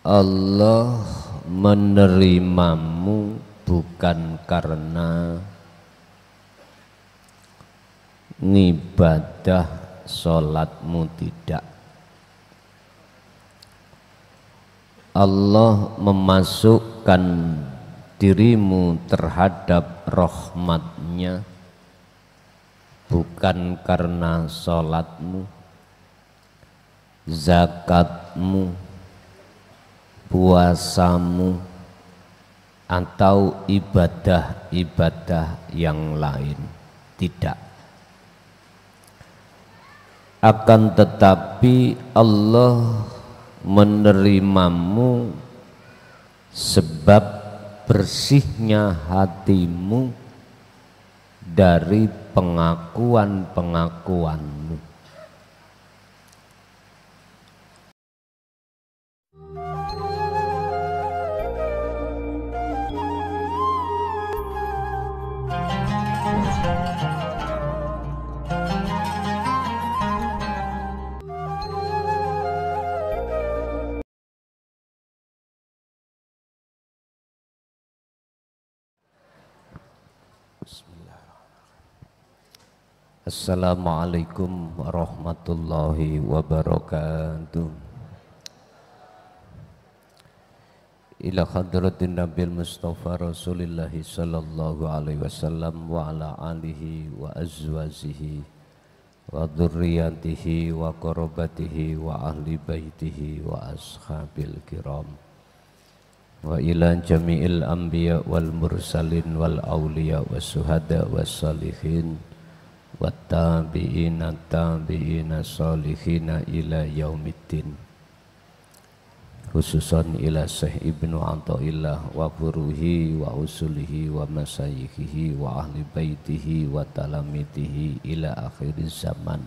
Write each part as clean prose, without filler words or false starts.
Allah menerimamu bukan karena ngibadah sholatmu, tidak. Allah memasukkan dirimu terhadap rahmatnya bukan karena sholatmu, zakatmu, puasamu, atau ibadah-ibadah yang lain, tidak. Akan tetapi Allah menerimamu sebab bersihnya hatimu dari pengakuan-pengakuanmu. Assalamualaikum warahmatullahi wabarakatuh. Ila hadratin Nabil Mustafa Rasulillahi sallallahu alaihi wasallam wa ala alihi wa azwajihi wa dzurriyyatihi wa qarabatihi wa ahli baitihi wa ashabil kiram wa ila jami'il anbiya wal mursalin wal awliya was suhada was salihin wattabi'ina tabi'ina salihina ila yaumiddin, khususan ila Syekh Ibnu Athaillah wa furuhi wa usulihi wa masayikhihi wa ahli baitihi wa talamitihi ila akhir zaman,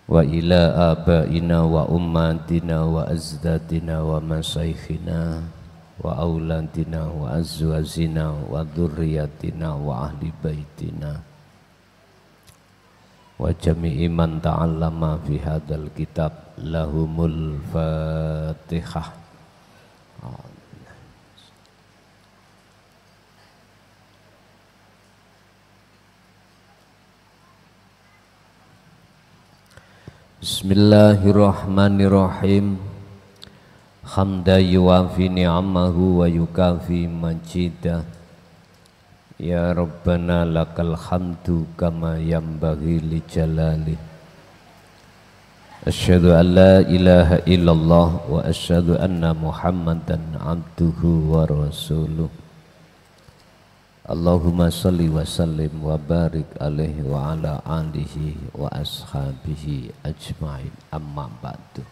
wa ila abaina wa ummatina wa azdadina wa masayikhina wa auladina wa azwazina wa dzurriyyatina wa ahli baitina wa jami'i man ta'allama fi hadzal kitab lahumul Fatihah. Bismillahirrahmanirrahim. Hamda yuwafi ni'amahu wa yukafi majidah. Ya Rabbana lakal hamdu kama yanbaghi li jalali. Asyhadu an la ilaha illallah wa asyhadu anna Muhammadan abduhu wa rasuluh. Allahumma salli wa sallim wa barik alaihi wa ala alihi wa ashabihi ajma'in, amma ba'du.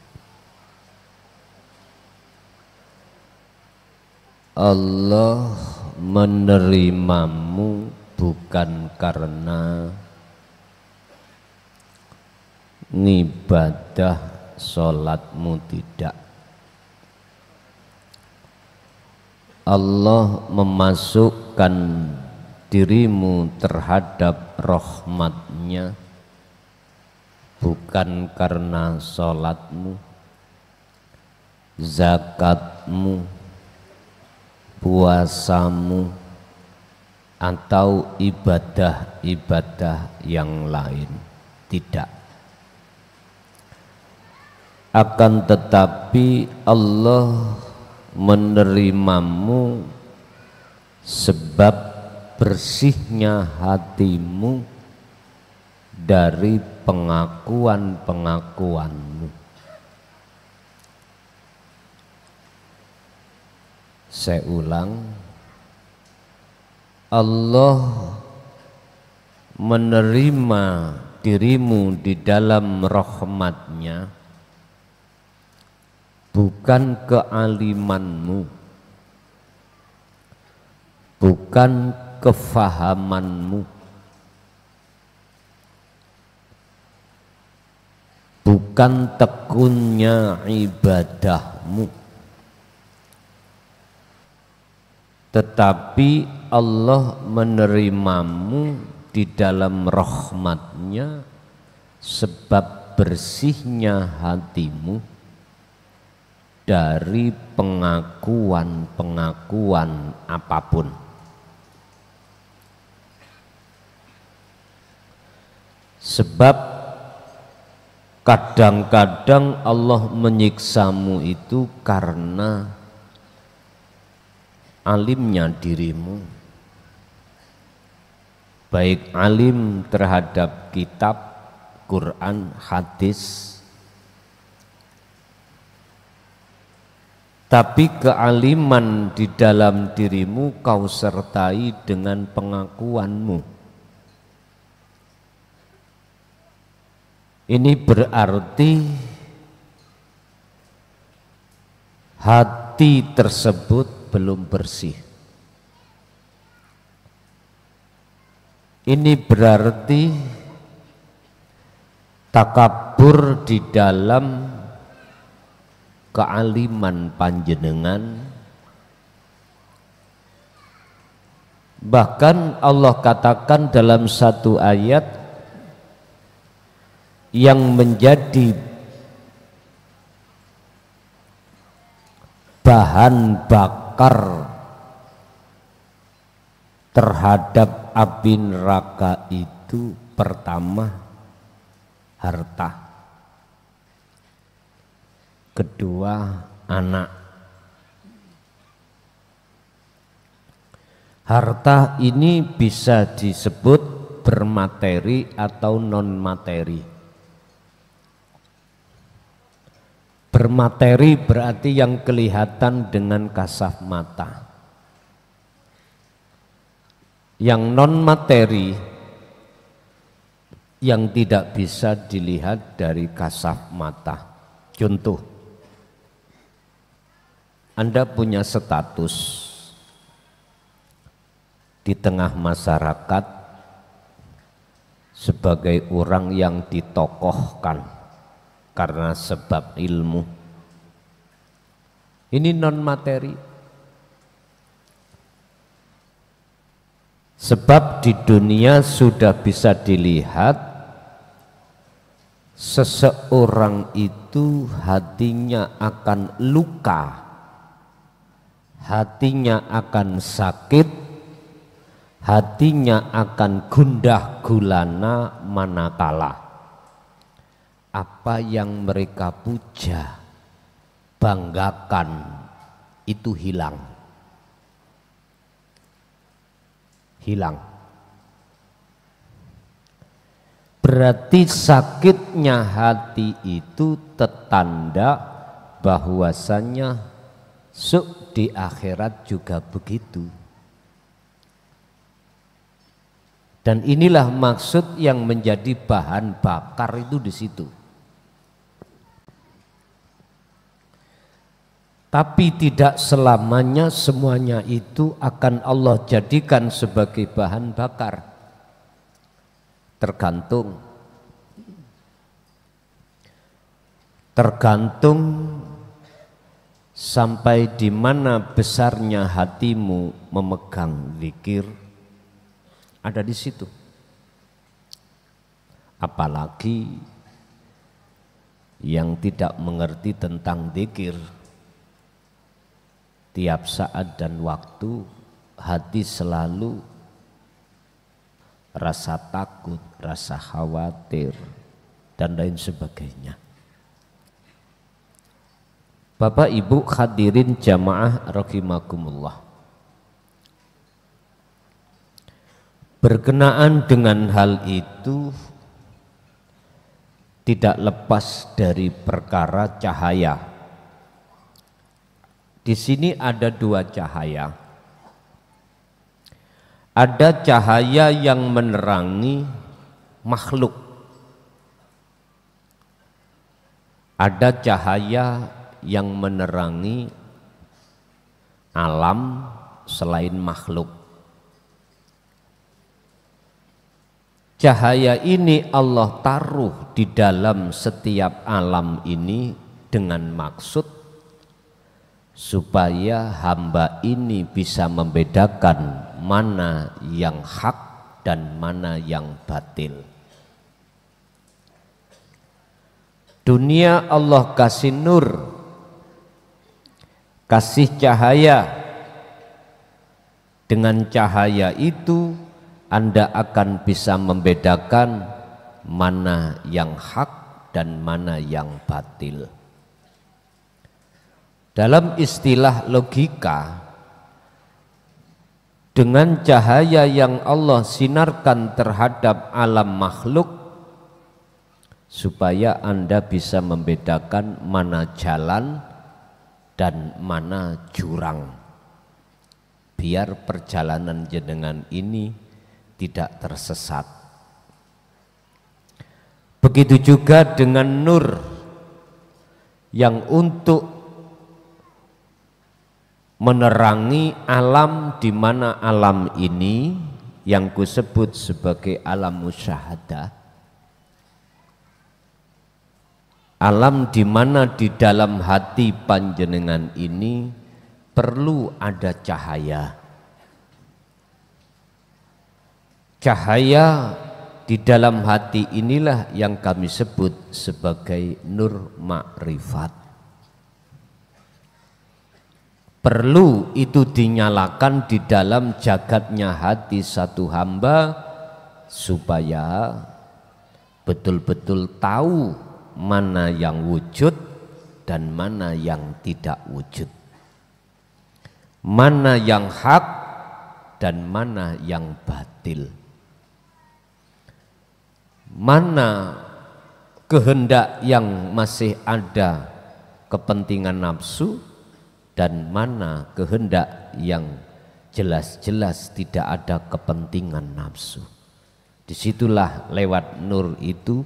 Allah menerimamu bukan karena ngibadah sholatmu, tidak. Allah memasukkan dirimu terhadap rahmatnya bukan karena sholatmu, zakatmu, puasamu, atau ibadah-ibadah yang lain, tidak. Akan tetapi Allah menerimamu sebab bersihnya hatimu dari pengakuan-pengakuanmu. Saya ulang, Allah menerima dirimu di dalam rahmatnya bukan kealimanmu, bukan kefahamanmu, bukan tekunnya ibadahmu, tetapi Allah menerimamu di dalam rahmatnya sebab bersihnya hatimu dari pengakuan-pengakuan apapun. Sebab kadang-kadang Allah menyiksamu itu karena alimnya dirimu, baik alim terhadap kitab, Quran, hadis, tapi kealiman di dalam dirimu kau sertai dengan pengakuanmu. Ini berarti hati tersebut belum bersih. Ini berarti takabur di dalam kealiman panjenengan. Bahkan Allah katakan dalam satu ayat yang menjadi bahan bakar terhadap api neraka itu pertama harta, kedua anak. Harta ini bisa disebut bermateri atau non materi. Bermateri berarti yang kelihatan dengan kasat mata. Yang non materi yang tidak bisa dilihat dari kasat mata. Contoh, Anda punya status di tengah masyarakat sebagai orang yang ditokohkan karena sebab ilmu. Ini non materi. Sebab di dunia sudah bisa dilihat seseorang itu hatinya akan luka, hatinya akan sakit, hatinya akan gundah gulana manakala apa yang mereka puja, banggakan itu hilang. Berarti sakitnya hati itu tetanda bahwasanya di akhirat juga begitu. Dan inilah maksud yang menjadi bahan bakar itu di situ. Tapi tidak selamanya semuanya itu akan Allah jadikan sebagai bahan bakar. Tergantung sampai di mana besarnya hatimu memegang zikir, ada di situ. Apalagi yang tidak mengerti tentang zikir, tiap saat dan waktu hati selalu rasa takut, rasa khawatir, dan lain sebagainya. Bapak Ibu hadirin jamaah rahimakumullah. Berkenaan dengan hal itu tidak lepas dari perkara cahaya. Di sini ada dua cahaya. Ada cahaya yang menerangi makhluk. Ada cahaya yang menerangi alam selain makhluk. Cahaya ini Allah taruh di dalam setiap alam ini dengan maksud supaya hamba ini bisa membedakan mana yang hak dan mana yang batil. Dunia Allah kasih nur kasih cahaya. Dengan cahaya itu Anda akan bisa membedakan mana yang hak dan mana yang batil. Dalam istilah logika, dengan cahaya yang Allah sinarkan terhadap alam makhluk, supaya Anda bisa membedakan mana jalan dan mana jurang, biar perjalanan jenengan ini tidak tersesat. Begitu juga dengan nur yang untuk menerangi alam, di mana alam ini yang kusebut sebagai alam musyahadah, alam di mana di dalam hati panjenengan ini perlu ada cahaya. Cahaya di dalam hati inilah yang kami sebut sebagai nur makrifat. Perlu itu dinyalakan di dalam jagatnya hati satu hamba, supaya betul-betul tahu mana yang wujud dan mana yang tidak wujud, mana yang hak dan mana yang batil, mana kehendak yang masih ada kepentingan nafsu dan mana kehendak yang jelas-jelas tidak ada kepentingan nafsu. Disitulah lewat nur itu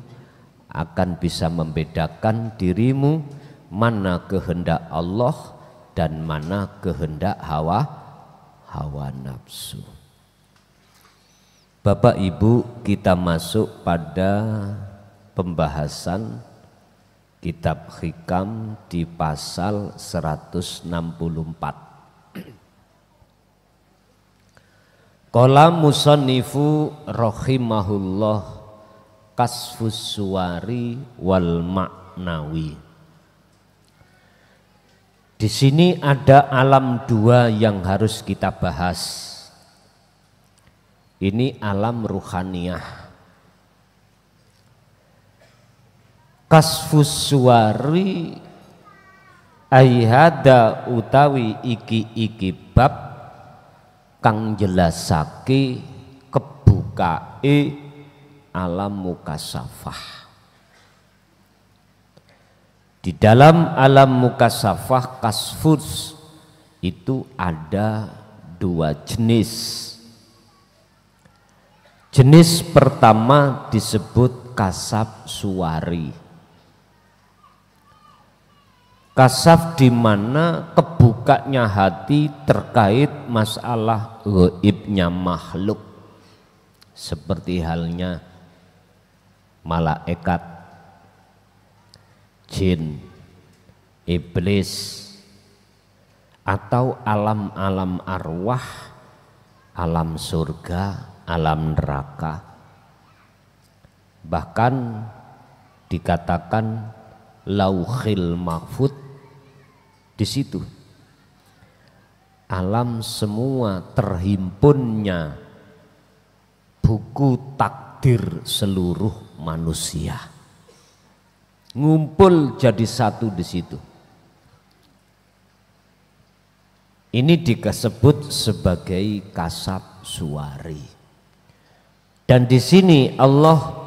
akan bisa membedakan dirimu mana kehendak Allah dan mana kehendak hawa nafsu. Bapak Ibu, kita masuk pada pembahasan kitab Hikam di pasal 164. Qala musannifu rahimahullah kasfus suwari wal ma'nawi. Di sini ada alam dua yang harus kita bahas. Ini alam ruhaniyah. Kasfus suwari aihada utawi iki bab kang jelasake kebukae alam mukasafah. Di dalam alam mukasafah kasfus itu ada dua jenis. Jenis pertama disebut kasaf suwari. Kasaf di mana kebukanya hati terkait masalah gaibnya makhluk, seperti halnya malaikat, jin, iblis, atau alam-alam arwah, alam surga, alam neraka. Bahkan dikatakan lauhil mahfud, di situ alam semua terhimpunnya buku takdir seluruh manusia, ngumpul jadi satu di situ. Ini disebut sebagai kasab suwari. Dan di sini Allah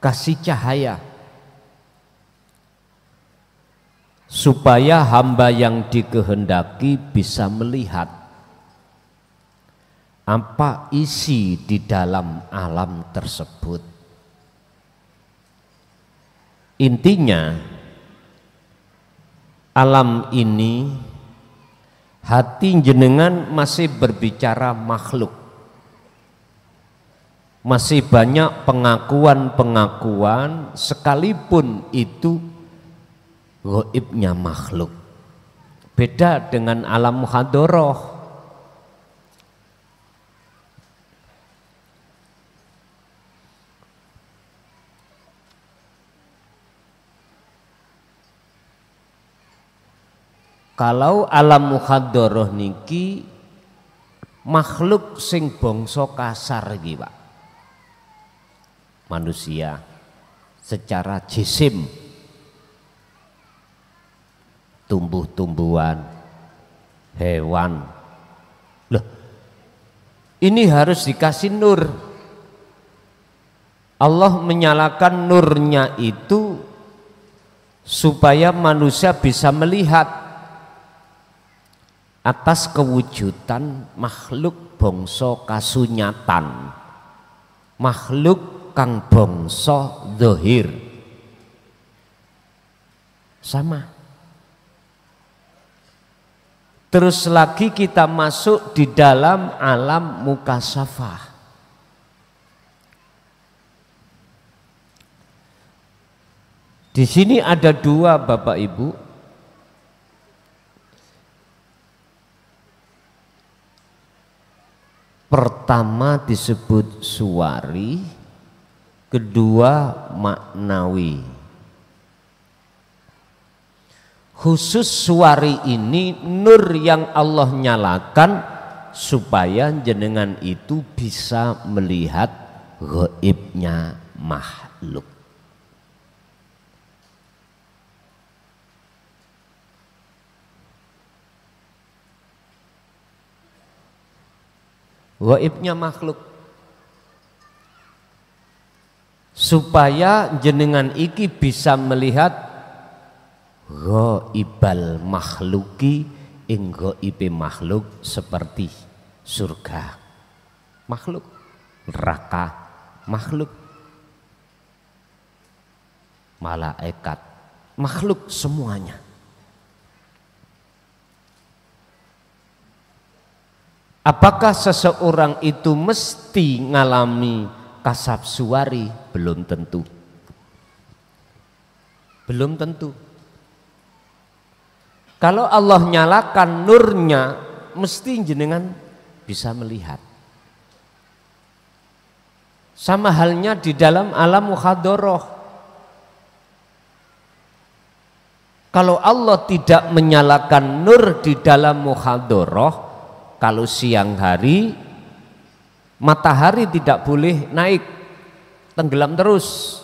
kasih cahaya supaya hamba yang dikehendaki bisa melihat apa isi di dalam alam tersebut. Intinya alam ini, hati jenengan masih berbicara makhluk, masih banyak pengakuan-pengakuan sekalipun itu gaibnya makhluk. Beda dengan alam muhadoroh. Kalau alam mukhadharah niki makhluk sing bangsa kasar iki, Pak. Manusia secara jisim, tumbuh-tumbuhan, hewan. Loh, ini harus dikasih nur. Allah menyalakan nurnya itu supaya manusia bisa melihat atas kewujudan makhluk bangsa kasunyatan, makhluk kang bangsa zahir. Sama. Terus lagi kita masuk di dalam alam mukasyafah. Di sini ada dua, Bapak Ibu. Pertama disebut suwari, kedua maknawi. Khusus suwari ini nur yang Allah nyalakan supaya jenengan itu bisa melihat gaibnya makhluk. Gaibnya makhluk, supaya jenengan iki bisa melihat gaibal makhluki ing gaibe makhluk seperti surga makhluk, neraka makhluk, malaikat makhluk, semuanya. Apakah seseorang itu mesti ngalami kasab suwari? Belum tentu. Belum tentu. Kalau Allah nyalakan nurnya, mesti jenengan bisa melihat. Sama halnya di dalam alam mukhadharah. Kalau Allah tidak menyalakan nur di dalam mukhadharah, kalau siang hari matahari tidak boleh naik, tenggelam terus.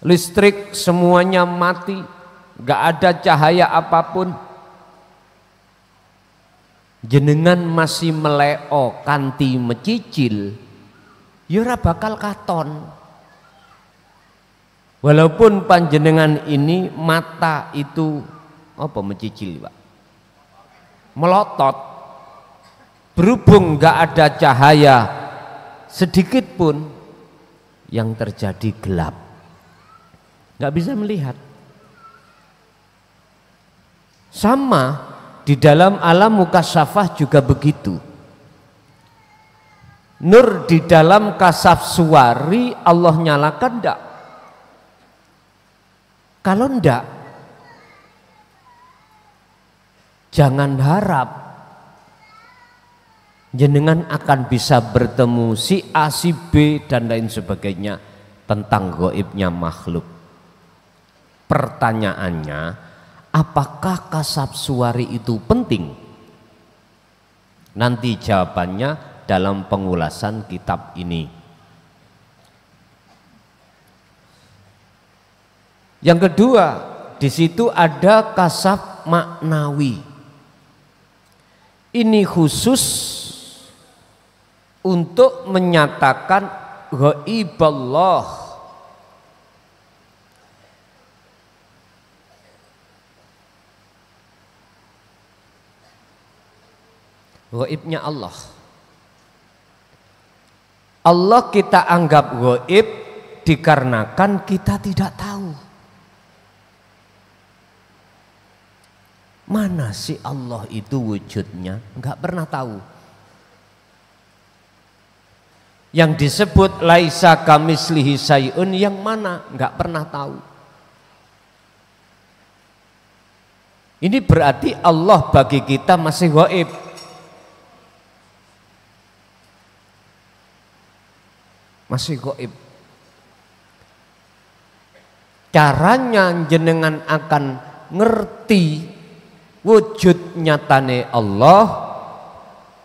Listrik semuanya mati, gak ada cahaya apapun. Jenengan masih meleo kanthi mecicil, ya ora bakal katon. Walaupun panjenengan ini mata itu apa mecicil, Pak? Melotot, berhubung gak ada cahaya sedikit pun, yang terjadi gelap, gak bisa melihat. Sama di dalam alam mukasyafah juga begitu. Nur di dalam kasaf suwari Allah nyalakan enggak? Kalau enggak, jangan harap jenengan akan bisa bertemu si A, si B dan lain sebagainya tentang gaibnya makhluk. Pertanyaannya, apakah kasab suwari itu penting? Nanti jawabannya dalam pengulasan kitab ini. Yang kedua, di situ ada kasab maknawi. Ini khusus untuk menyatakan ghaiballah. Gaibnya Allah. Allah kita anggap gaib dikarenakan kita tidak tahu. Mana sih Allah itu wujudnya? Enggak pernah tahu. Yang disebut laisa kamislihi syai'un yang mana? Enggak pernah tahu. Ini berarti Allah bagi kita masih gaib. Masih gaib. Caranya jenengan akan ngerti wujud nyatane Allah,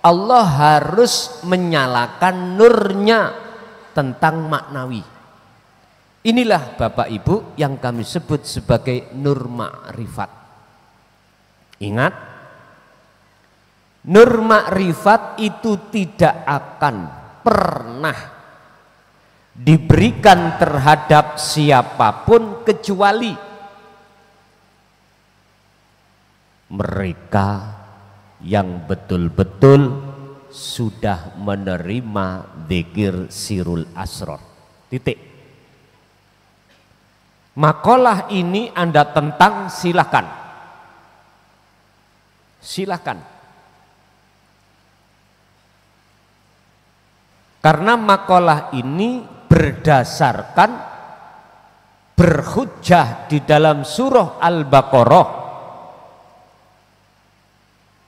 Allah harus menyalakan nurnya tentang maknawi. Inilah Bapak Ibu yang kami sebut sebagai nur ma'rifat. Ingat, nur ma'rifat itu tidak akan pernah diberikan terhadap siapapun kecuali mereka yang betul-betul sudah menerima dzikir sirul asrar. Titik. Makalah ini Anda tentang, silakan. Silakan. Karena makalah ini berdasarkan berhujjah di dalam surah Al-Baqarah.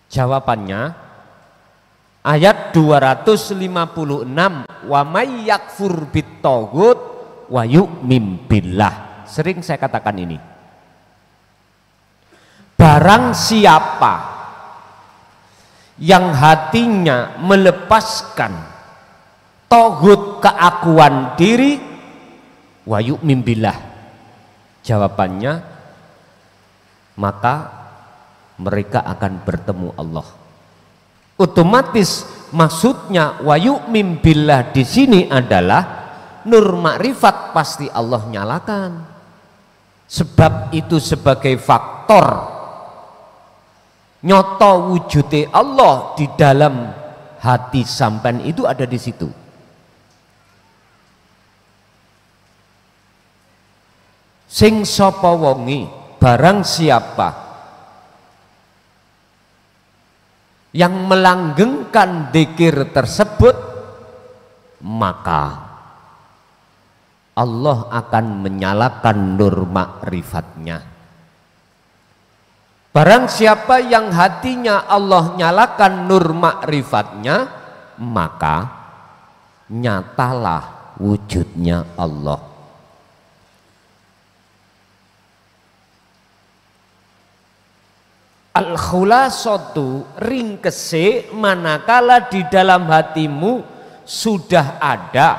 Jawabannya ayat 256, wa may yakfur bit-taghut wa yu'min billah. Sering saya katakan ini. Barang siapa yang hatinya melepaskan taghut, keakuan diri, wa yu'min billah, jawabannya maka mereka akan bertemu Allah. Otomatis maksudnya wa yu'min billah di sini adalah nur makrifat pasti Allah nyalakan. Sebab itu sebagai faktor nyoto wujudnya Allah di dalam hati sampean itu ada di situ. Sing sapa wonge, barang siapa yang melanggengkan dzikir tersebut, maka Allah akan menyalakan nur makrifatnya. Barang siapa yang hatinya Allah nyalakan nur makrifatnya, maka nyatalah wujudnya Allah. Al-khulasatu, ringkese, manakala di dalam hatimu sudah ada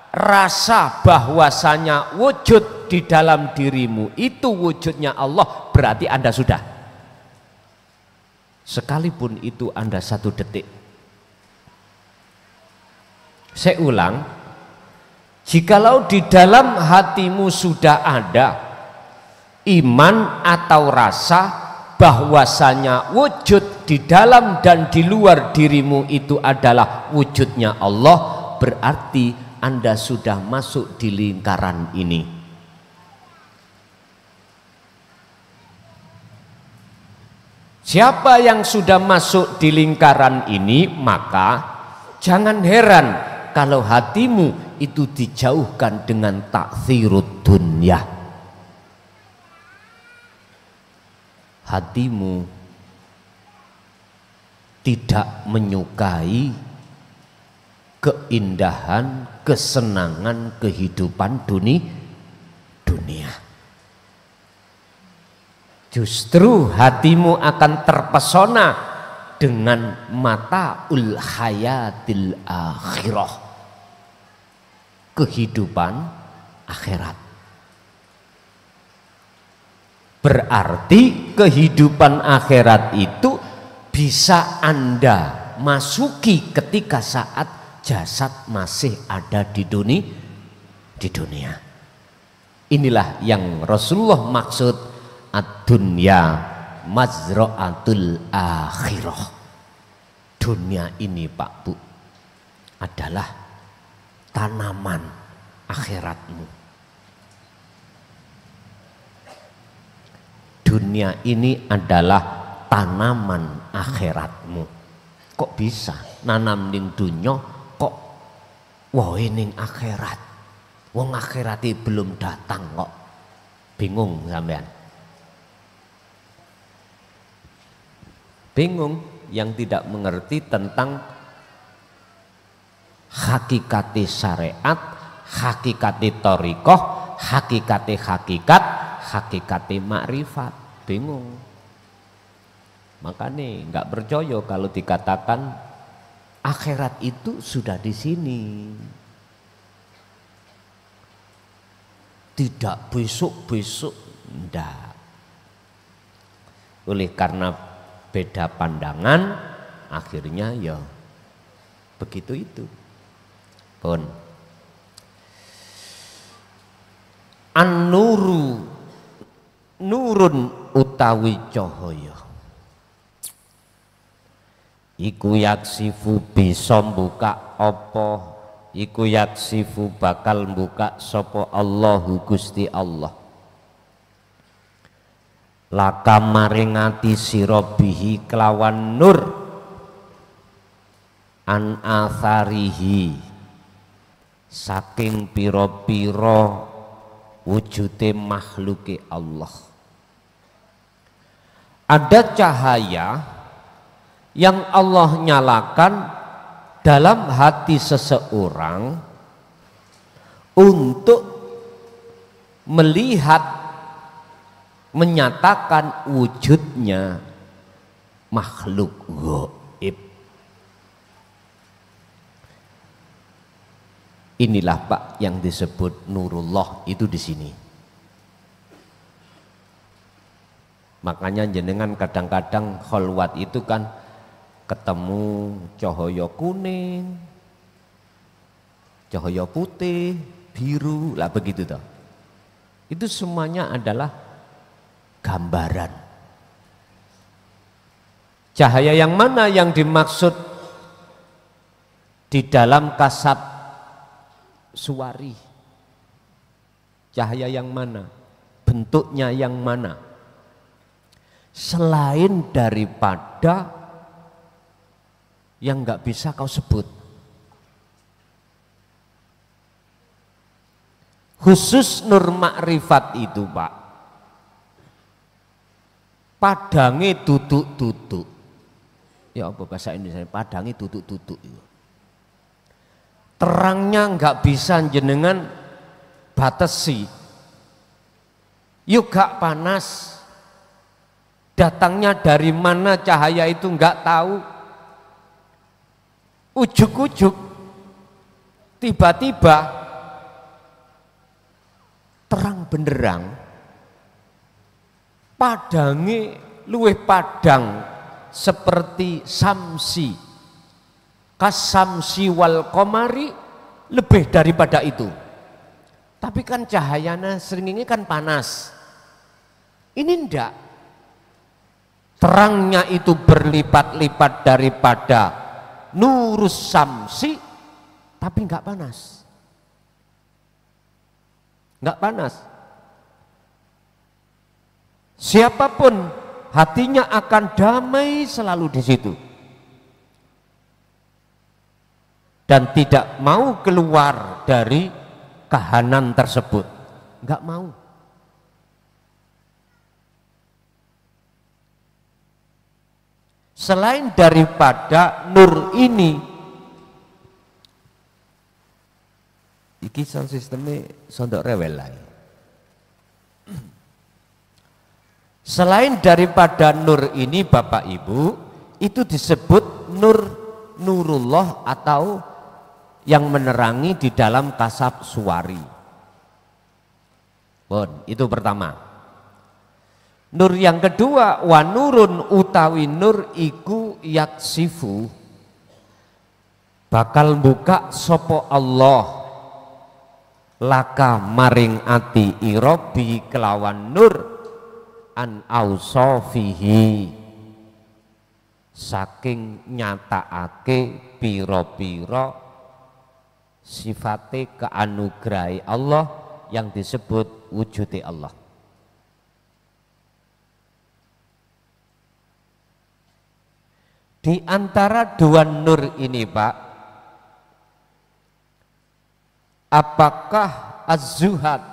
rasa bahwasanya wujud di dalam dirimu itu wujudnya Allah, berarti Anda sudah, sekalipun itu Anda 1 detik. Saya ulang, jikalau di dalam hatimu sudah ada iman atau rasa bahwasanya wujud di dalam dan di luar dirimu itu adalah wujudnya Allah, berarti Anda sudah masuk di lingkaran ini. Siapa yang sudah masuk di lingkaran ini, maka jangan heran kalau hatimu itu dijauhkan dengan takdzirud dunya. Hatimu tidak menyukai keindahan, kesenangan kehidupan dunia. Justru hatimu akan terpesona dengan mataul hayatil akhirah, kehidupan akhirat. Berarti kehidupan akhirat itu bisa Anda masuki ketika saat jasad masih ada di dunia. Inilah yang Rasulullah maksud ad-dunya mazra'atul akhirah. Dunia ini Pak Bu adalah tanaman akhiratmu. Dunia ini adalah tanaman akhiratmu. Kok bisa nanam ning dunya kok wae ning akhirat? Wong akhirati belum datang kok. Bingung sampean? Bingung yang tidak mengerti tentang hakikati syariat, hakikati thariqah, hakikati hakikat, hakikati makrifat. bingung. Makanya nggak percaya kalau dikatakan akhirat itu sudah di sini. Tidak besok-besok, enggak. Oleh karena beda pandangan, akhirnya ya begitu itu. Pun an-nuru nurun utawi cahaya iku yaksifu bisa buka apa, iku yaksifu bakal buka sapa Allahu Gusti Allah laka maring ati sira bihi kelawan nur an atharihi saking pira-pira wujude makhluke Allah. Ada cahaya yang Allah nyalakan dalam hati seseorang untuk melihat, menyatakan wujudnya makhluk gaib. Inilah Pak yang disebut nurullah itu di sini. Makanya jenengan kadang-kadang kholwat itu kan ketemu cahaya kuning, cahaya putih, biru, lah begitu toh. Itu semuanya adalah gambaran. Cahaya yang mana yang dimaksud di dalam kasab suwari? Cahaya yang mana? Bentuknya yang mana? Selain daripada yang nggak bisa kau sebut. Khusus nur makrifat itu Pak, padangi duduk-duduk. Ya apa bahasa Indonesia? Padangi duduk-duduk. Terangnya nggak bisa jenengan batasi. Yuk gak panas. Datangnya dari mana cahaya itu nggak tahu. Ujuk-ujuk tiba-tiba terang benderang, padangi luweh padang seperti samsi, kasamsi wal komari, lebih daripada itu. Tapi kan cahayanya seringnya kan panas. Ini enggak. Terangnya itu berlipat-lipat daripada nurus samsi, tapi enggak panas. Enggak panas. Siapapun hatinya akan damai selalu di situ. Dan tidak mau keluar dari kahanan tersebut. Enggak mau. Selain daripada nur ini, iki sound sistemnya sondok rewel lah. Selain daripada nur ini Bapak Ibu, itu disebut nurullah atau yang menerangi di dalam kasab suwari. Bon, itu pertama. Nur yang kedua, wa nurun utawi nur iku yaksifu, bakal buka sopo Allah laka maring ati irobi kelawan nur an ausofihi, saking nyataake piro-piro sifate keanugerai Allah yang disebut wujudi Allah. Di antara dua nur ini Pak, apakah az-zuhad,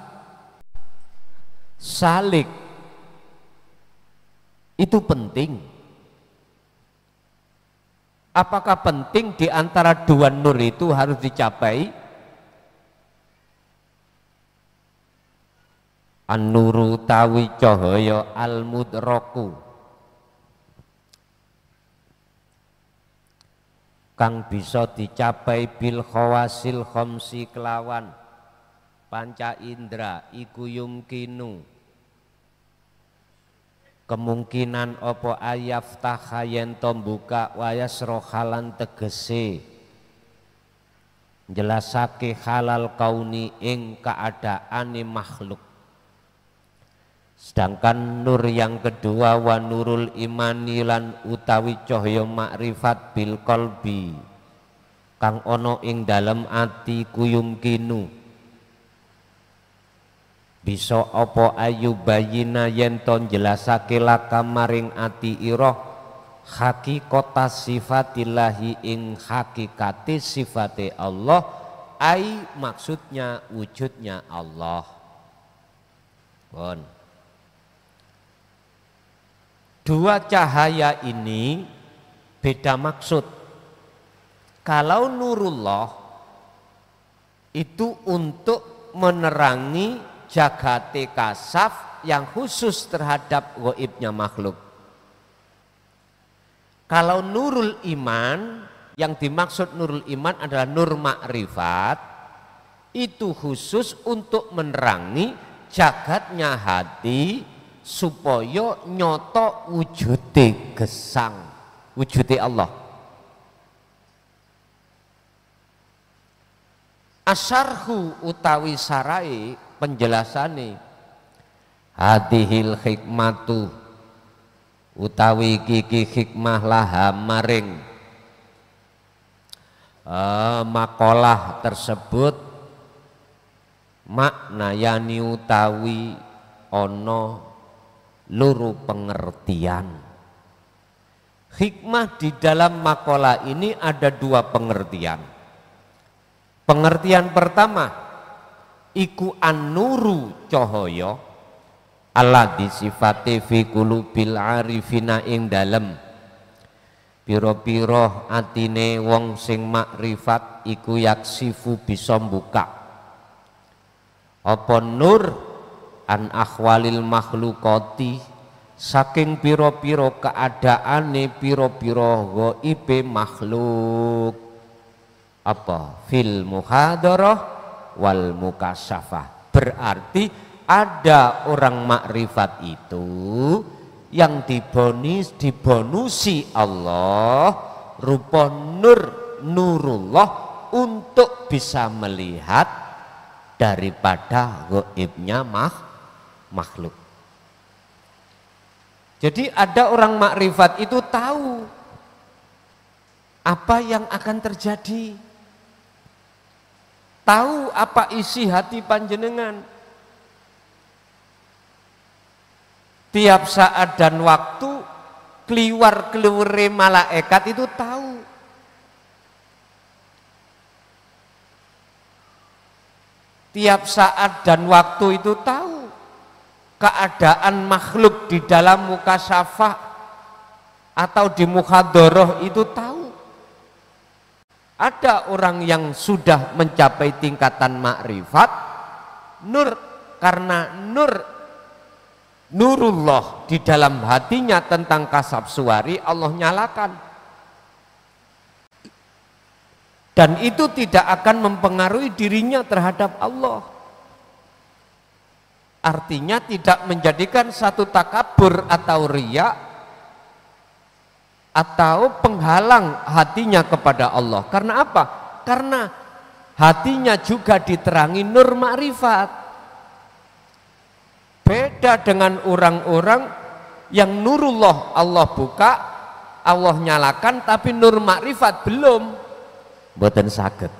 salik itu penting? Apakah penting di antara dua nur itu harus dicapai? An-nuru tawi cahaya al-mudraku kang bisa dicapai bil khawasil khamsi kelawan panca indra iku yumkinu kemungkinan apa ayaftah yen to buka wayasro halan tegese jelasake halal kauni ing keadaane makhluk. Sedangkan nur yang kedua wa nurul imani lan utawi cahya makrifat bil qalbi kang ana ing dalem ati kuyumkinu bisa apa ayu bayina yen to jelasake laka maring ati ira hakikata sifatillahi ing hakikate sifate Allah ai maksudnya wujudnya Allah. Bon. Dua cahaya ini beda maksud. Kalau nurullah itu untuk menerangi jagate kasaf yang khusus terhadap gaibnya makhluk. Kalau nurul iman, yang dimaksud nurul iman adalah nur makrifat, itu khusus untuk menerangi jagatnya hati supaya nyoto wujude gesang, wujude Allah. Asyarhu utawi sarai penjelasane hadhil hikmatu utawi kiki hikmah laha maring makalah tersebut maknayani utawi ono luru pengertian. Hikmah di dalam makalah ini ada dua pengertian. Pengertian pertama iku an-nuru cahaya Allah disifati fi qulubil arifina ing dalem pira-pira atine wong sing makrifat iku yaksifu bisa mbuka apa nur an akhwalil makhlukati saking pira-pira keadaane pira-pira ghaibe makhluk apa fil muhadarah wal mukasyafah. Berarti ada orang makrifat itu yang dibonusi Allah rupa nurullah untuk bisa melihat daripada gaibnya makhluk. Jadi ada orang makrifat itu tahu apa yang akan terjadi, tahu apa isi hati panjenengan. Tiap saat dan waktu kliwar-kliwure malaikat itu tahu. Tiap saat dan waktu itu tahu keadaan makhluk di dalam mukasyafah atau di muhadharah itu tahu. Ada orang yang sudah mencapai tingkatan makrifat nur, karena nurullah di dalam hatinya tentang kasab suwari Allah nyalakan, dan itu tidak akan mempengaruhi dirinya terhadap Allah. Artinya tidak menjadikan satu takabur atau riya atau penghalang hatinya kepada Allah. Karena apa? Karena hatinya juga diterangi nur makrifat. Beda dengan orang-orang yang nurullah Allah buka, Allah nyalakan, tapi nur makrifat belum, mboten saged.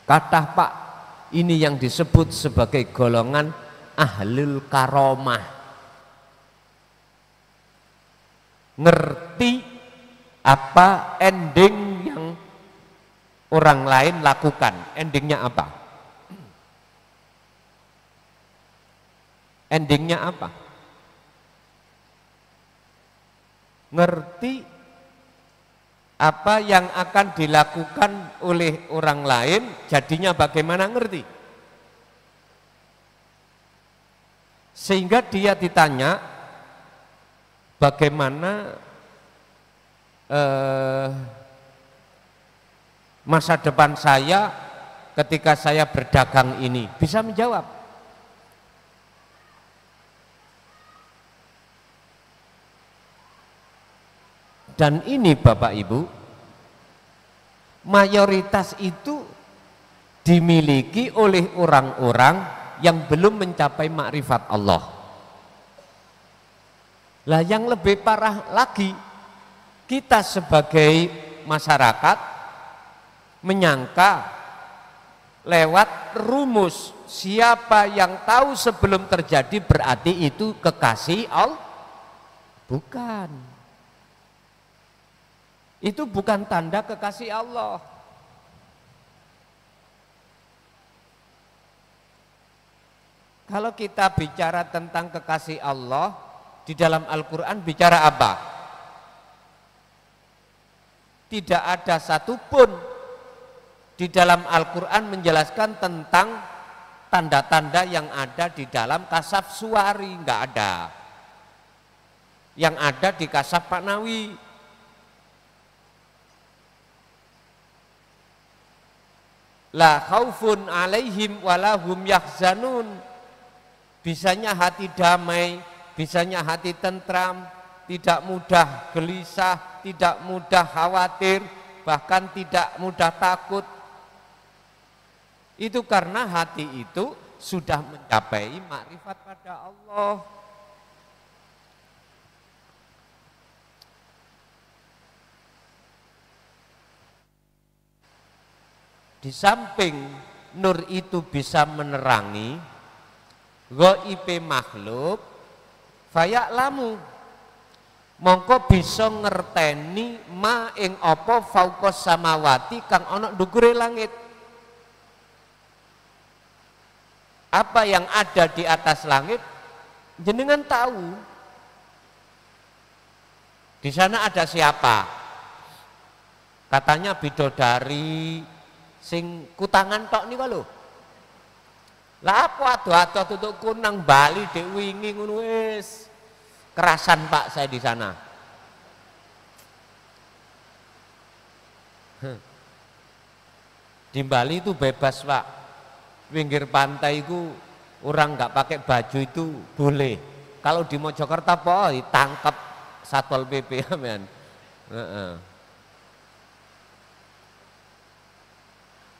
Kathah Pak, ini yang disebut sebagai golongan ahlul karomah. Ngerti apa ending yang orang lain lakukan, endingnya apa? Endingnya apa? Ngerti apa yang akan dilakukan oleh orang lain, jadinya bagaimana, ngerti? Sehingga dia ditanya bagaimana masa depan saya ketika saya berdagang ini, bisa menjawab. Dan ini Bapak Ibu, mayoritas itu dimiliki oleh orang-orang yang belum mencapai makrifat Allah. Lah yang lebih parah lagi, kita sebagai masyarakat menyangka lewat rumus siapa yang tahu sebelum terjadi berarti itu kekasih Allah. Bukan. Itu bukan tanda kekasih Allah. Kalau kita bicara tentang kekasih Allah, di dalam Al-Quran bicara apa? Tidak ada satupun di dalam Al-Quran menjelaskan tentang tanda-tanda yang ada di dalam Kasaf Suwari, enggak ada. Yang ada di Kasaf Paknawi. La khaufun alaihim walahum yahzanun. Bisanya hati damai, bisanya hati tentram, tidak mudah gelisah, tidak mudah khawatir, bahkan tidak mudah takut. Itu karena hati itu sudah mencapai makrifat pada Allah. Di samping nur itu bisa menerangi ghaibe makhluk, faya'lamu mongko bisa ngerteni ma ing apa fauqas samawati kang ana ndukure langit. Apa yang ada di atas langit jenengan tahu. Di sana ada siapa? Katanya bidodari sing kutangan tok niku lho. Lah apa ado-ado tutuk kunang Bali dek wingi ngono wis. Kerasan Pak saya di sana. Di Bali itu bebas Pak. Pinggir pantai itu orang nggak pakai baju itu boleh. Kalau di Mojokerto apa ditangkap Satpol PP men.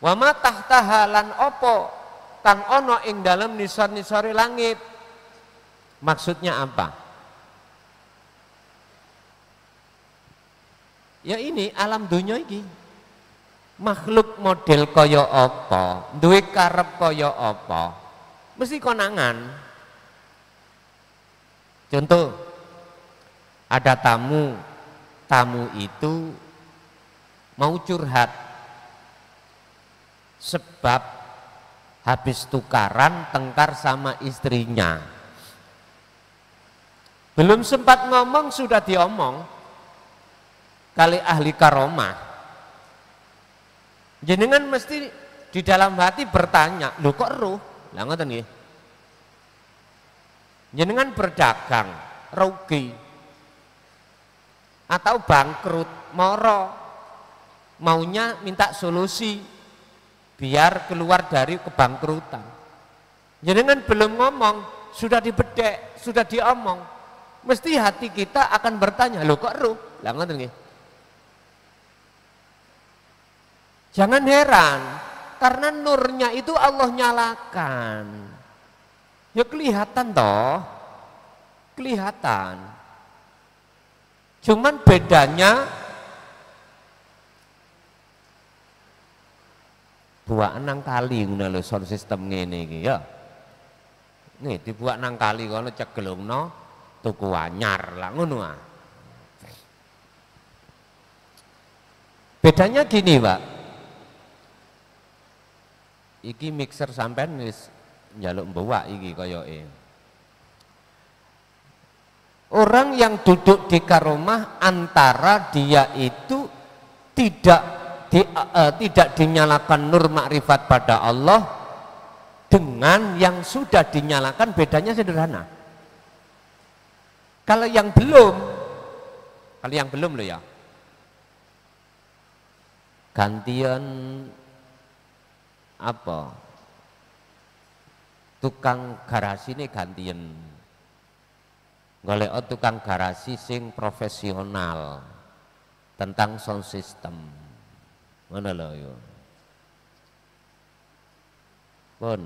Wa ma tahtaha lan opo kang ono ing dalam nisor-nisore langit. Maksudnya apa? Ya ini alam dunia iki. Makhluk model kaya apa, duwe karep kaya apa, mesti konangan. Contoh, ada tamu itu mau curhat sebab habis tukaran tengkar sama istrinya. Belum sempat ngomong sudah diomong kali ahli karomah. Jenengan mesti di dalam hati bertanya, lho kok roh? Lah ngoten nggih. Jenengan berdagang rugi atau bangkrut, moro, maunya minta solusi biar keluar dari kebangkrutan. Jenengan belum ngomong, sudah dibedek, sudah diomong. Mesti hati kita akan bertanya, lho kok roh? Lah ngoten nggih. Jangan heran, karena nurnya itu Allah nyalakan. Ya kelihatan toh, kelihatan. Cuman bedanya buak nang kali ngono lho sound system ngene iki ya. Nih dibuak nang kali kono cegelungno tuku anyar lah ngono ah. Bedanya gini, Pak. Iki mixer sampean wis njaluk mbawak iki koyoke. Orang yang duduk di karomah antara dia itu tidak dinyalakan nur makrifat pada Allah dengan yang sudah dinyalakan bedanya sederhana. Kalau yang belum loh ya, gantian apa? Tukang garasi ini gantian golek tukang garasi sing profesional tentang sound system. Mana lho yo. Pun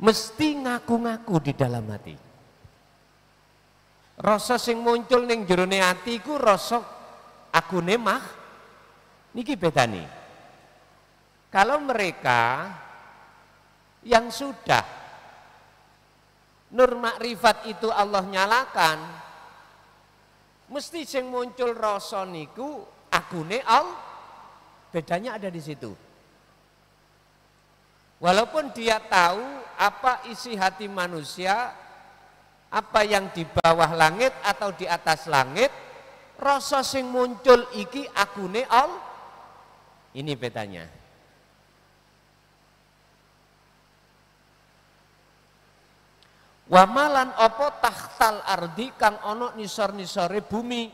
mesti ngaku-ngaku di dalam hati. Rasa sing muncul ning jerone ati iku rasa akune mah niki bedane. Kalau mereka yang sudah nur makrifat itu Allah nyalakan, mesti sing muncul rasa niku akune Allah. Bedanya ada di situ. Walaupun dia tahu apa isi hati manusia, apa yang di bawah langit atau di atas langit, rasa sing muncul iki akune Allah. Ini bedanya. Wamalan opo tahtal ardi kang ono nisor-nisore bumi.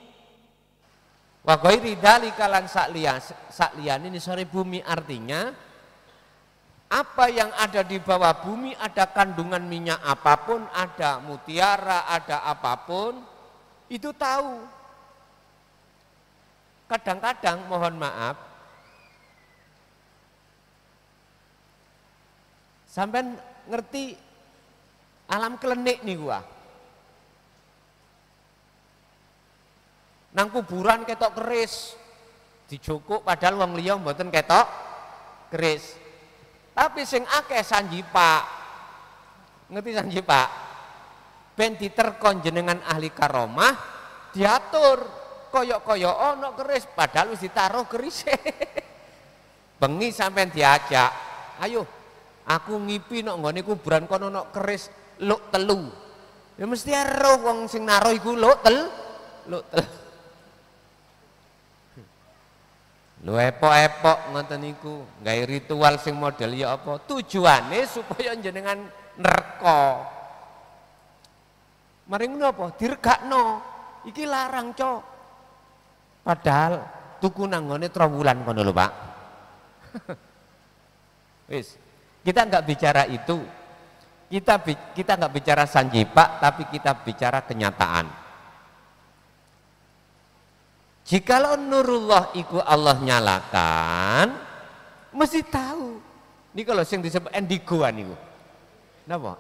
Wa ghairi dzalika lan sakliyane nisore bumi, artinya apa yang ada di bawah bumi, ada kandungan minyak apapun, ada mutiara, ada apapun, itu tahu. Kadang-kadang mohon maaf, sampean ngerti alam klenik nih gua. Nang kuburan ketok keris, dijukuk padahal wong liya mboten ketok keris. Tapi sing akeh sanjipak. Ngerti sanjipak? Ben diterkon jenengan ahli karomah, diatur koyok-koyok ono keris padahal wis ditaruh kerise. Bengi sampean diajak, "Ayo, aku ngipi nok nggone kuburan kono ono keris luk telu." Ya mesti ero wong sing naruh iku luk telu. Lho epok-epok ngoten niku, gawe ritual sing model ya apa? Tujuane supaya jenengan nerka. Mari ngono apa? Diregakno. Iki larang, Cok. Padahal tuku nang ngene Trowulan kono lho, Pak. Wis, kita enggak bicara itu. Kita enggak bicara sanjipak, tapi kita bicara kenyataan. Jikalau nurullah iku Allah nyalakan, mesti tahu. Ini kalau yang disebut indigo niku. Napa?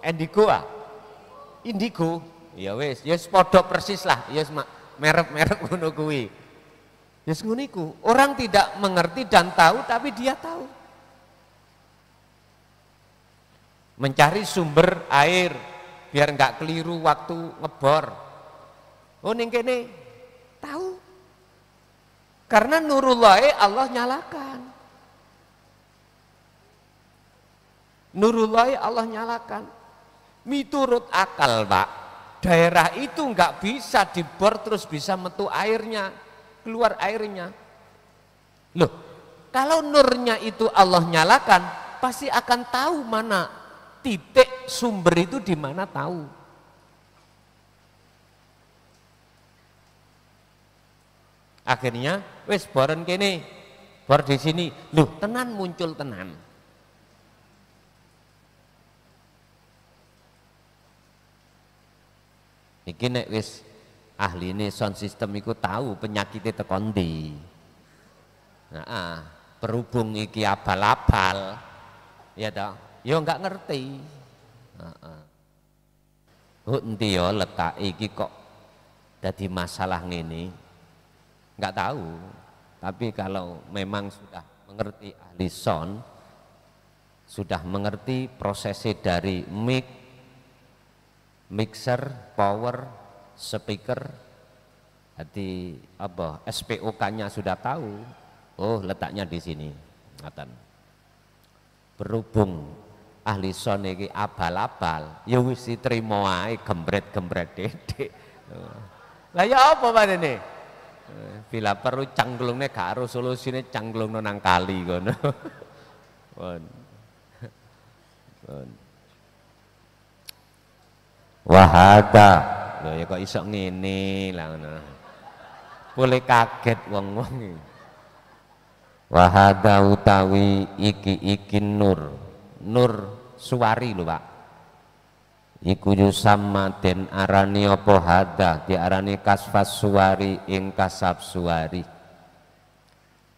Indigo. Ya wis, ya padha persis lah, ya merek-merek ngono kuwi. Ya ngono iku. Orang tidak mengerti dan tahu tapi dia tahu. Mencari sumber air biar enggak keliru waktu ngebor. Oh ning kene tahu. Karena nurullahi Allah nyalakan. Nurullahi Allah nyalakan. Miturut akal, Pak. Daerah itu enggak bisa dibor terus bisa metu airnya, keluar airnya. Loh, kalau nurnya itu Allah nyalakan, pasti akan tahu mana titik sumber itu di mana tahu. Akhirnya wis boren kene, bor di sini. Loh, tenan muncul tenan. Iki nek wis ahline sound system iku tahu penyakitnya teko ndi. Nah, berhubung iki abal-abal, ya toh, yo enggak ngerti. Heeh. Endi yo letak iki kok dadi masalah ngene. Enggak tahu, tapi kalau memang sudah mengerti ahli sound, sudah mengerti prosesnya dari mic, mixer, power, speaker, jadi apa SPOK-nya sudah tahu, oh letaknya di sini. Berhubung ahli sound iki abal-abal, ya wis diterima ae gembret-gembret dedek. Lah ya apa padane? Bila perlu cangglungne gak ero solusine cangglungno nang kali kono. Pun. Pun. Wahada. Lho ya kok iso ngene lah ngono. Boleh kaget wong-wong iki. Wahada utawi iki nur. Nur suwari lho, Pak. Iku yusamma den arani apa hada, diarani kasfas suwari ing kasab suwari.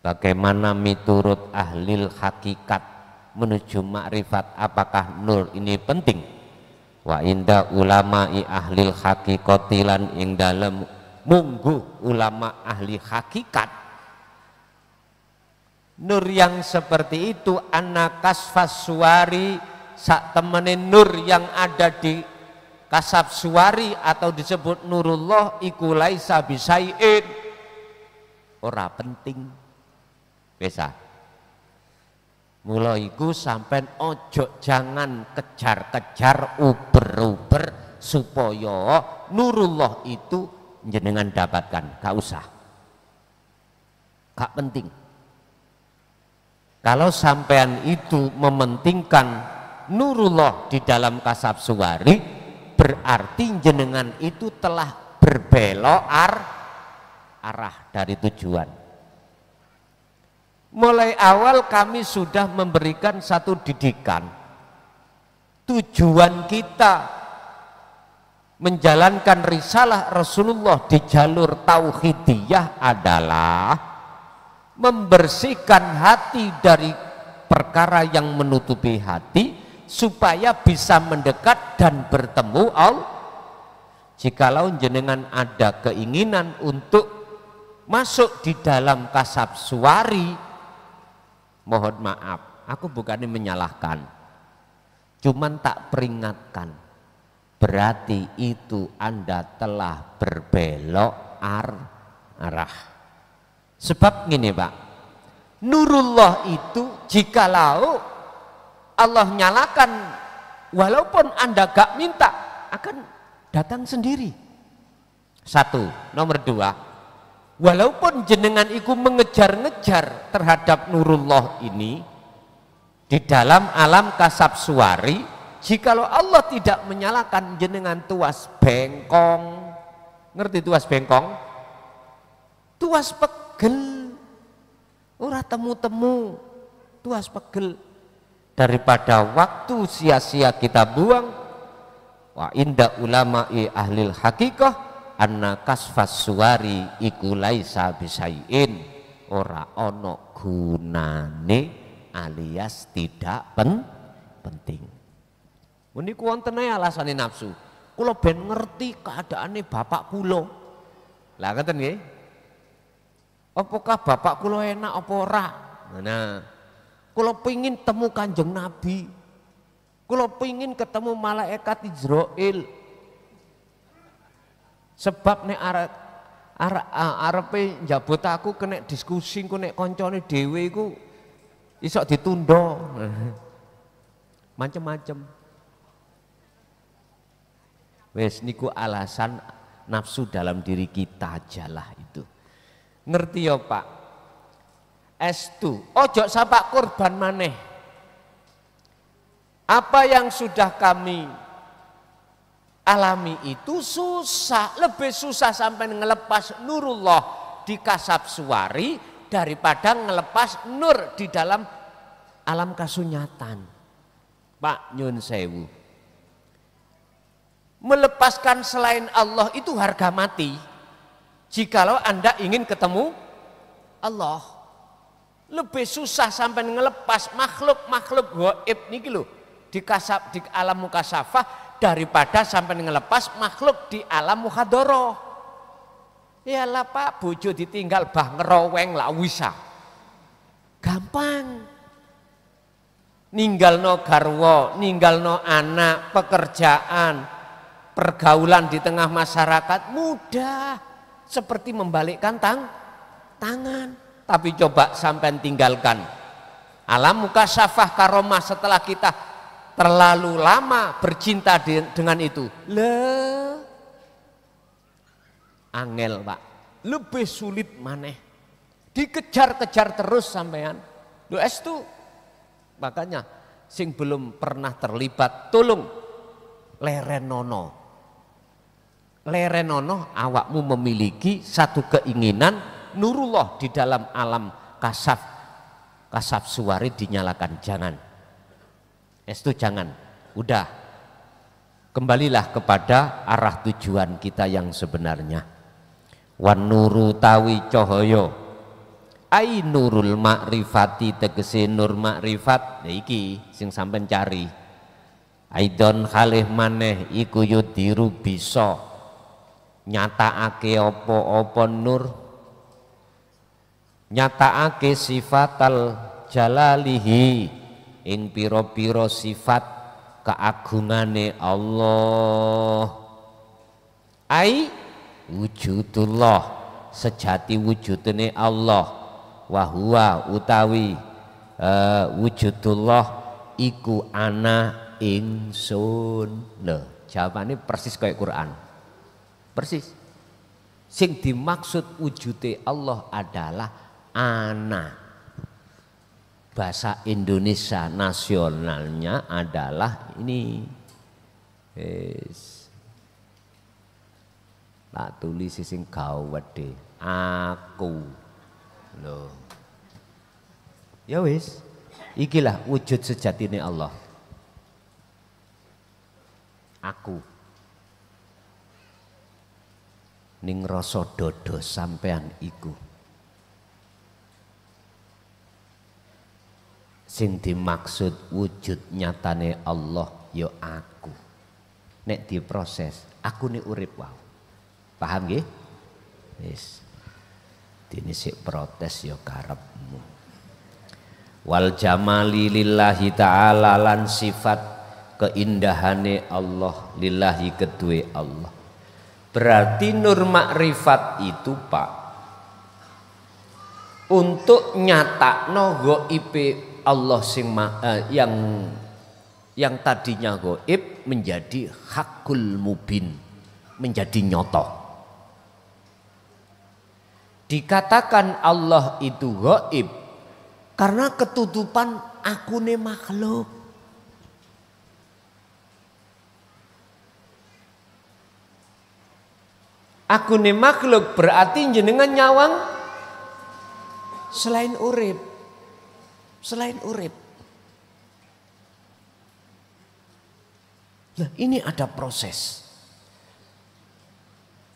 Bagaimana miturut ahlil hakikat menuju makrifat apakah nur ini penting? Wa inda ulama'i ahlil hakikati lan ing dalem mungguh ulama ahli hakikat nur yang seperti itu anna kasfas suwari sak temene nur yang ada di kasab suwari atau disebut nurullah iku laisa bisaiin ora penting bisa mula iku sampean ojo jangan kejar-kejar uber-uber supaya nurullah itu jenengan dapatkan, gak usah, gak penting. Kalau sampean itu mementingkan nurullah di dalam kasab suwari, berarti jenengan itu telah berbelok arah dari tujuan. Mulai awal kami sudah memberikan satu didikan. Tujuan kita menjalankan risalah Rasulullah di jalur tauhidiyah adalah membersihkan hati dari perkara yang menutupi hati supaya bisa mendekat dan bertemu Allah. Jikalau jenengan ada keinginan untuk masuk di dalam kasab suwari, mohon maaf, aku bukannya menyalahkan, cuman tak peringatkan, berarti itu Anda telah berbelok arah. Sebab gini Pak, nurullah itu jikalau Allah nyalakan, walaupun Anda gak minta, akan datang sendiri. Satu, nomor dua, walaupun jenengan iku mengejar-ngejar terhadap nurullah ini di dalam alam kasab suwari, jikalau Allah tidak menyalakan jenengan tuas bengkong, ngerti tuas bengkong? Tuas pegel, ora temu-temu, tuas pegel. Daripada waktu sia-sia kita buang, wa inda ulama'i ahlil hakikah anna kasfas suwari iku laisa bisaiin, ora ono gunane alias tidak penting. Meniku wonten ae alasane nafsu. Kula ben ngerti keadaane bapak kula. Lah ngoten nggih. Apakah bapak kula enak apa ora? Nah, kula pengin temu Kanjeng Nabi. Kula pengin ketemu malaikat Israil. Sebab nek arepe njabut aku kena diskusi ku nek kancane dhewe iku iso ditunda. Macem-macem. Wes niku alasan nafsu dalam diri kita ajalah itu. Ngerti ya Pak? Estu, ojo sapak kurban maneh. Apa yang sudah kami alami itu susah, lebih susah sampai ngelepas nurullah di kasab suwari daripada ngelepas nur di dalam alam kasunyatan. Pak nyun sewu, melepaskan selain Allah itu harga mati. Jikalau Anda ingin ketemu Allah, lebih susah sampai ngelepas makhluk-makhluk gaib niki lho di kasab, di alam mukasafah daripada sampai ngelepas makhluk di alam muhadoroh. Ya lah Pak, bojo ditinggal bah ngeroweng lah wisa. Gampang. Ninggalno garwa, ninggalno anak, pekerjaan, pergaulan di tengah masyarakat mudah. Seperti membalikkan tangan. Tapi coba sampai tinggalkan alam mukasafah karomah setelah kita terlalu lama bercinta dengan itu, angel Pak, lebih sulit maneh, dikejar-kejar terus sampean. Estu Makanya sing belum pernah terlibat tolong lerenono. Lerenono awakmu memiliki satu keinginan nurullah di dalam alam kasaf suwari dinyalakan, jangan. Itu jangan. Udah. Kembalilah kepada arah tujuan kita yang sebenarnya. Wan nuru tawi cahaya. Ai nurul makrifati tegese nur makrifat. Nah iki sing sampean cari. Aidon khalih maneh iku yudiru bisa nyatakake apa-apa nur, nyatakake sifatal jalalihi ing pira-pira sifat keagungane Allah. Ai wujudullah sejati wujudane Allah, wa huwa utawi wujudullah iku ana ingsun. Lho, jawabane persis kayak Quran. Persis. Sing dimaksud wujude Allah adalah ana. Bahasa Indonesia nasionalnya adalah ini. Tak tulis sing gawedhe. Aku. Loh. Ya wis. Ikilah wujud sejatine Allah. Aku. Ning rasa dodo sampean iku. Sing dimaksud wujud nyatane Allah ya aku. Nek diproses, aku nek urip wae. Paham nggih? Wis. Dene sik protes ya karepmu. Wal jamali lillahi ta'ala lan sifat keindahane Allah lillahi kedue Allah. Berarti nur makrifat itu Pak untuk nyatakno ghaibe Allah sing yang tadinya gaib menjadi hakul mubin, menjadi nyoto. Dikatakan Allah itu gaib karena ketutupan akune makhluk. Akune makhluk berarti jenengan nyawang selain urip. Selain urip. Nah, ini ada proses.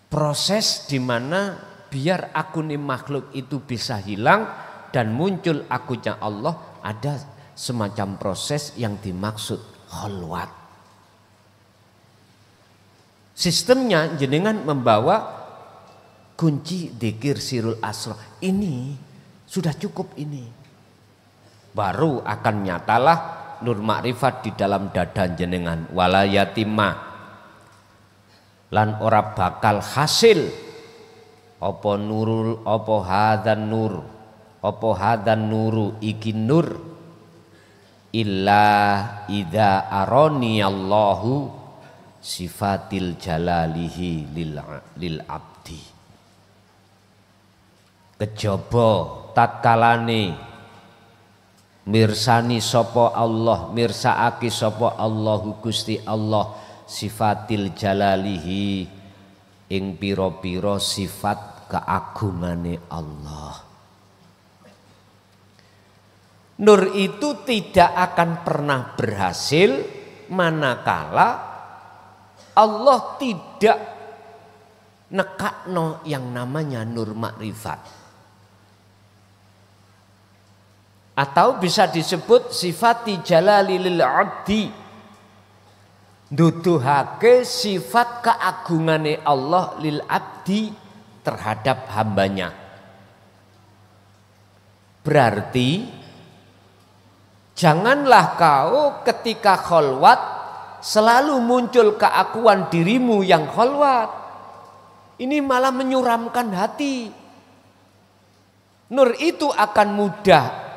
Proses di mana biar akune makhluk itu bisa hilang dan muncul akunya Allah, ada semacam proses yang dimaksud khalwat. Sistemnya jenengan membawa kunci dzikir sirul asrar. Ini sudah cukup ini. Baru akan nyatalah nur makrifat di dalam dada jenengan. Wala yatimah lan ora bakal hasil apa nurul apa hadan nuru iki nur illa idza arani Allahu sifatil jalalihi lil abdi. Kejaba tatkalane mirsani sapa Allah, mirsaake sapa Allahu Gusti Allah sifatil jalalihi ing pira-pira sifat keagungane Allah. Nur itu tidak akan pernah berhasil manakala Allah tidak nekakno yang namanya nur makrifat. Atau bisa disebut sifati jalali lil abdi. Nuduhake sifat keagungane Allah lil abdi terhadap hambanya. Berarti janganlah kau ketika khalwat selalu muncul keakuan dirimu yang khalwat. Ini malah menyuramkan hati. Nur itu akan mudah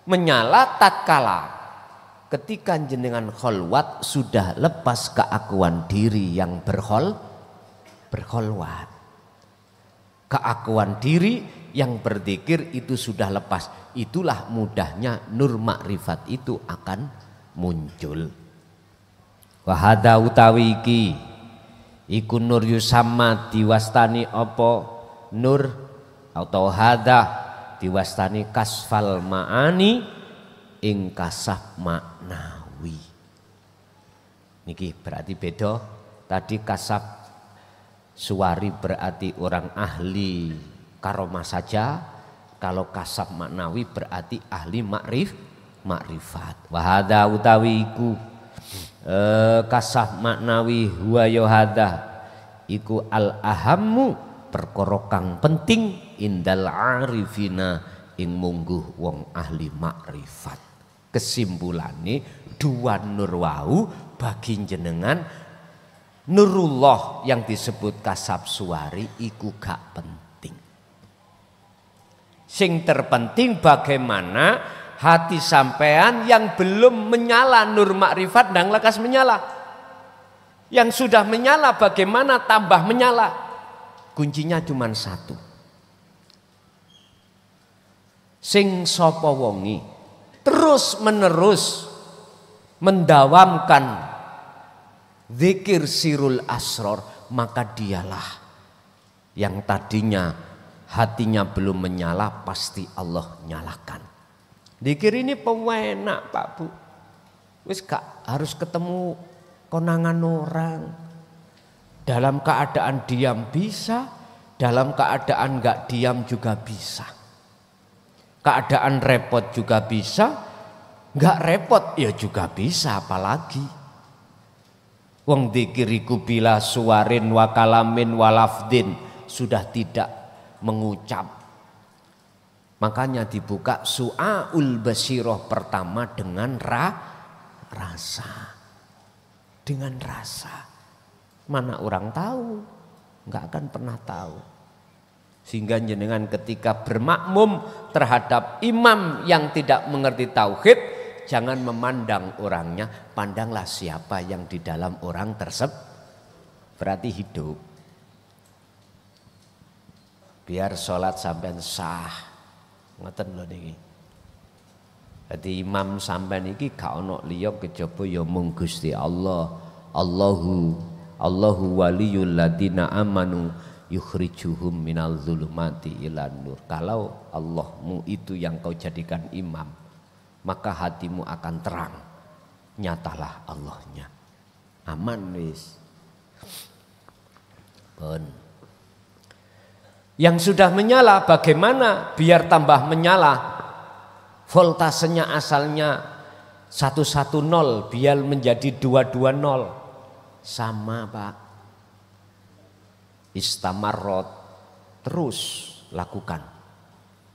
menyala tatkala ketika jenengan khalwat sudah lepas keakuan diri yang berkhalwat. keakuan diri, yang berzikir itu sudah lepas. Itulah mudahnya nur makrifat itu akan muncul. Wa hadza utawi iki iku nur yusamma diwastani apa nur atau hadza diwastani kasfal ma'ani ing kasaf maknawi. Niki berarti beda. Tadi kasaf suwari berarti orang ahli karomah saja. Kalau kasaf maknawi berarti ahli makrifat. Wa hadza utawi iku kasaf maknawi huwa ya hadza iku al ahammu perkara kang penting indal arifina ing mungguh wong ahli makrifat. Kesimpulane dua nur wau bagi jenengan nurullah yang disebut kasab suwari iku gak penting. Sing terpenting bagaimana hati sampean yang belum menyala nur makrifat dan lekas menyala. Yang sudah menyala bagaimana tambah menyala. Kuncinya cuma satu. Sing sapa wongi terus menerus mendawamkan zikir sirul asror, maka dialah yang tadinya hatinya belum menyala pasti Allah nyalakan. Zikir ini pewenak Pak Bu. Wis gak harus ketemu konangan orang. Dalam keadaan diam bisa, dalam keadaan gak diam juga bisa. Keadaan repot juga bisa, gak repot ya juga bisa, apalagi. Wong dzikiriku bila suwarin wa kalamin wa lafdin, sudah tidak mengucap. Makanya dibuka su'aul basiroh pertama dengan rasa. Dengan rasa. Mana orang tahu? Enggak akan pernah tahu. Sehingga jenengan ketika bermakmum terhadap imam yang tidak mengerti tauhid, jangan memandang orangnya, pandanglah siapa yang di dalam orang tersebut. Berarti hidup. Biar sholat sampai sah. Ngoten lho niki. Dadi imam sampean iki gak ono liya kejaba ya mung Gusti Allah. Allahu waliyul ladina amanu yukhrijuhum minal zulumati ilan nur. Kalau Allahmu itu yang kau jadikan imam, maka hatimu akan terang. Nyatalah Allahnya. Aman wis. Pun. Yang sudah menyala bagaimana biar tambah menyala? Voltasenya asalnya 110 biar menjadi 220. Sama Pak. Istamarrot, terus lakukan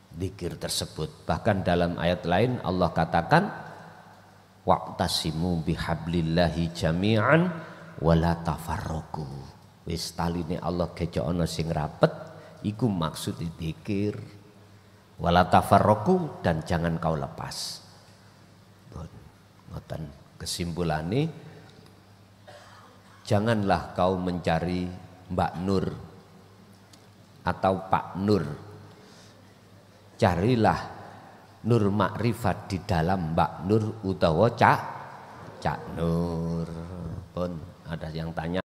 dzikir tersebut. Bahkan dalam ayat lain Allah katakan wa'tasimu bihablillahi jami'an wala tafarraqu. Wis taline Allah gejokno sing rapet iku maksud dzikir. Wala tafarraqu, dan jangan kau lepas. Ngoten kesimpulane, janganlah kau mencari Mbak Nur atau Pak Nur. Carilah nur makrifat di dalam Mbak Nur utawa Cak Nur. Pun ada yang tanya